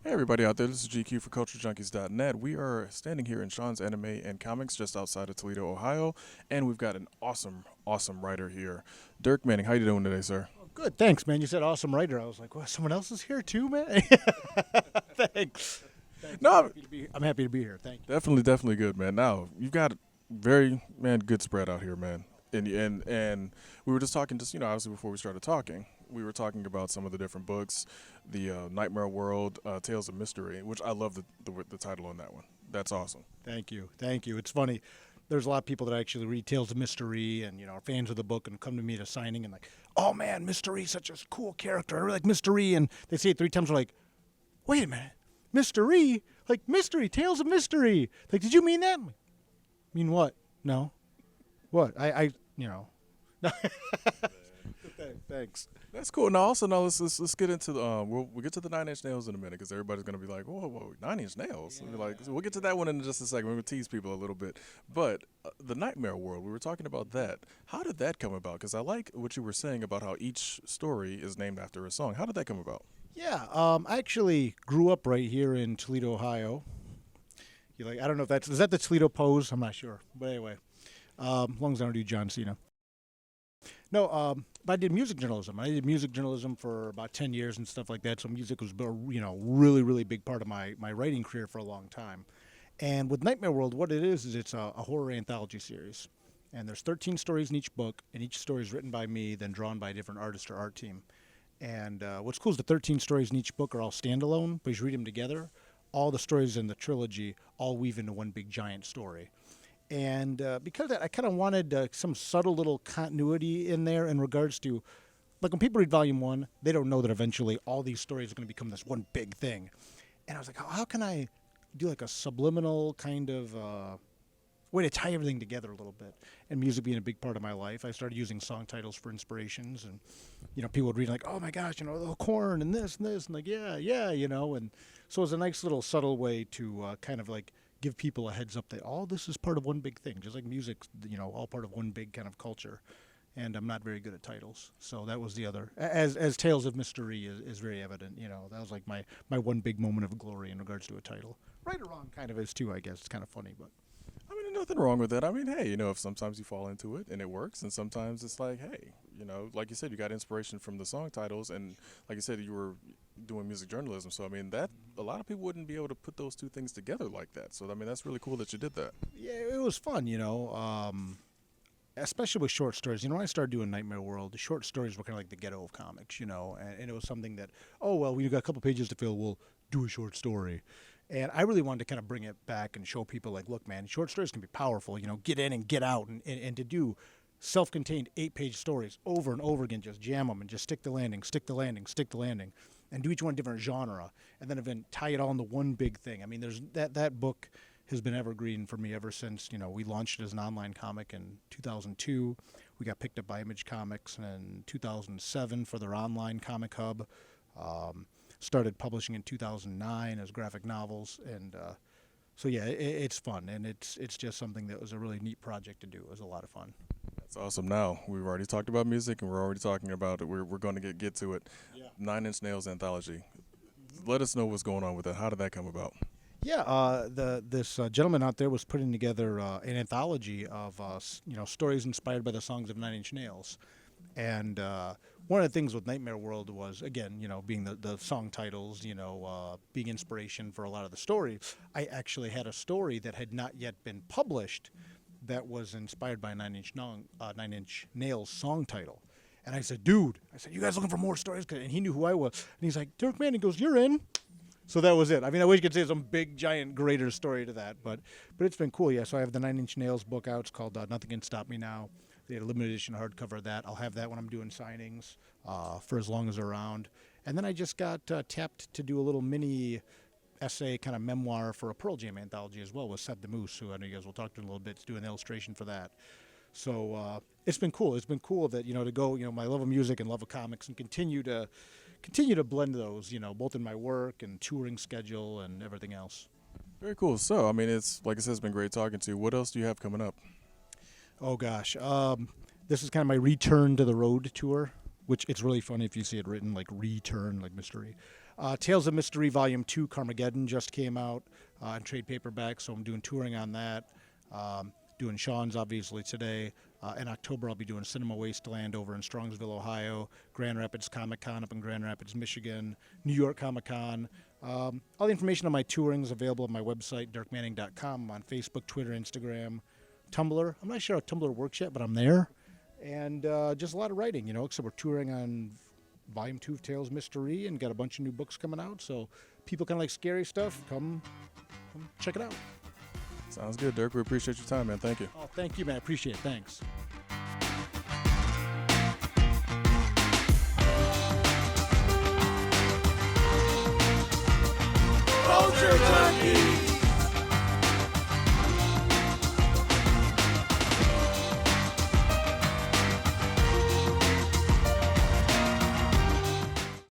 Hey everybody out there, this is GQ for CultureJunkies.net. We are standing here in Sean's Anime and Comics just outside of Toledo, Ohio, and we've got an awesome writer here. Dirk Manning, how you doing today, sir? Oh, good, thanks, man. You said awesome writer. I was like, well, someone else is here too, man. Thanks. No, I'm happy to be here. Thank you. definitely good, man. Now, you've got very, good spread out here, man. And we were just talking, obviously before we started talking, we were talking about some of the different books, the Nightmare World, Tales of Mystery, which I love the title on that one. That's awesome. Thank you. It's funny. There's a lot of people that actually read Tales of Mystery and, are fans of the book and come to me at a signing and like, oh, man, Mystery's such a cool character. I really like Mystery. And they say it 3 times. They're like, wait a minute. Mystery? Like, Mystery, Tales of Mystery. Like, did you mean that? Mean what? No. What? Thanks. That's cool. Now, also, now let's get into the we'll get to the 9 Inch Nails in a minute because everybody's gonna be like, whoa, 9 Inch Nails. Yeah. We'll be like, so we'll get to that one in just a second. We're gonna tease people a little bit, but the Nightmare World, we were talking about that. How did that come about? Because I like what you were saying about how each story is named after a song. How did that come about? Yeah, I actually grew up right here in Toledo, Ohio. I don't know if is that the Toledo pose? I'm not sure, but anyway, as long as I don't do John Cena. No, but I did music journalism. I did music journalism for about 10 years and stuff like that. So music was a really big part of my writing career for a long time. And with Nightmare World, what it is it's a horror anthology series. And there's 13 stories in each book, and each story is written by me, then drawn by a different artist or art team. And what's cool is the 13 stories in each book are all standalone, but as you read them together, all the stories in the trilogy all weave into one big giant story. And because of that, I kind of wanted some subtle little continuity in there in regards to, like when people read Volume 1, they don't know that eventually all these stories are going to become this one big thing. And I was like, how can I do like a subliminal kind of way to tie everything together a little bit? And music being a big part of my life, I started using song titles for inspirations. And, people would read like, oh my gosh, the corn and this, and like, yeah, and so it was a nice little subtle way to kind of like give people a heads up that all this is part of one big thing, just like music, all part of one big kind of culture. And I'm not very good at titles, so that was the other. As Tales of Mystery is very evident, that was like my one big moment of glory in regards to a title. Right or wrong, kind of is too, I guess. It's kind of funny, but. I mean, there's nothing wrong with that. I mean, hey, if sometimes you fall into it and it works, and sometimes it's like, hey, like you said, you got inspiration from the song titles, and like you said, you were doing music journalism. So I mean, that a lot of people wouldn't be able to put those two things together like that. So I mean, that's really cool that you did that. Yeah, it was fun, especially with short stories. When I started doing Nightmare World, the short stories were kind of like the ghetto of comics, and it was something that, oh, well, we've got a couple pages to fill, we'll do a short story. And I really wanted to kind of bring it back and show people like, look, man, short stories can be powerful, get in and get out, and to do self-contained 8-page stories over and over again, just jam them and just stick the landing, and do each one a different genre, and then tie it all into one big thing. I mean, there's that book has been evergreen for me ever since, we launched it as an online comic in 2002. We got picked up by Image Comics in 2007 for their online comic hub. Started publishing in 2009 as graphic novels, and so yeah, it's fun, and it's just something that was a really neat project to do. It was a lot of fun. That's awesome. Now we've already talked about music, and we're already talking about it. We're going to get to it. Yeah. 9 Inch Nails anthology. Let us know what's going on with that. How did that come about? Yeah, this gentleman out there was putting together an anthology of stories inspired by the songs of 9 Inch Nails, and one of the things with Nightmare World was, again, being the song titles, being inspiration for a lot of the stories. I actually had a story that had not yet been published that was inspired by 9 Inch Nails song title. And I said, dude, you guys looking for more stories? And he knew who I was. And he's like, Dirk Manning goes, you're in. So that was it. I mean, I wish you could say some big, giant, greater story to that. But it's been cool, yeah. So I have the 9 Inch Nails book out. It's called Nothing Can Stop Me Now. They had a limited edition hardcover of that. I'll have that when I'm doing signings for as long as they're around. And then I just got tapped to do a little mini essay kind of memoir for a Pearl Jam anthology as well with Seth the Moose, who I know you guys will talk to in a little bit, to do an illustration for that. So it's been cool. It's been cool that, to go, my love of music and love of comics and continue to blend those, both in my work and touring schedule and everything else. Very cool. So, I mean, it's like I said, it's been great talking to you. What else do you have coming up? Oh, gosh. This is kind of my return to the road tour, which it's really funny if you see it written like return, like mystery. Tales of Mystery Volume 2, Carmageddon, just came out in trade paperback, so I'm doing touring on that. Doing Seann's, obviously, today. In October, I'll be doing Cinema Wasteland over in Strongsville, Ohio, Grand Rapids Comic-Con up in Grand Rapids, Michigan, New York Comic-Con. All the information on my touring is available on my website, dirkmanning.com. I'm on Facebook, Twitter, Instagram, Tumblr. I'm not sure how Tumblr works yet, but I'm there. And just a lot of writing, so we're touring on Volume 2 of Tales Mystery and got a bunch of new books coming out. So people kind of like scary stuff, come check it out. Sounds good, Dirk. We appreciate your time, man. Thank you. Oh, thank you, man. I appreciate it. Thanks. Culture Junkies!